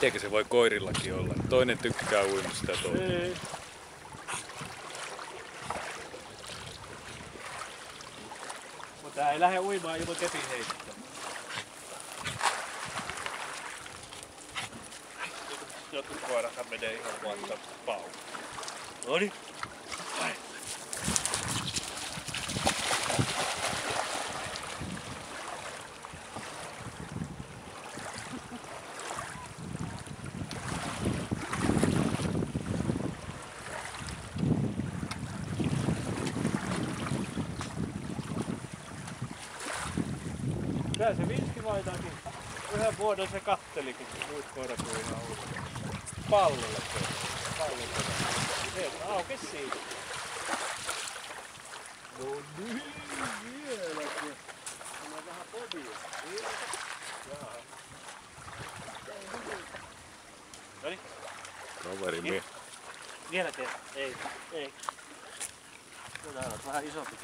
Mitenkä se voi koirillakin olla? Toinen tykkää uimasta ja toinen. Ei. Mutta tää ei lähde uimaan ilman kepin heittää. Jotkut koirathan menee ihan vaan pau. Noniin. Vai. Kyllä se vinskivaitakin. Yhden vuoden se kattelikin, kun muut koirat oli ihan uudella. Pallolle se. Se aukesi siitä. No niin, vieläkin. Mulla on vähän povia. Jaha. Noniin. Kaveri mie. Vielä tee. Ei. Täällä on vähän isompi.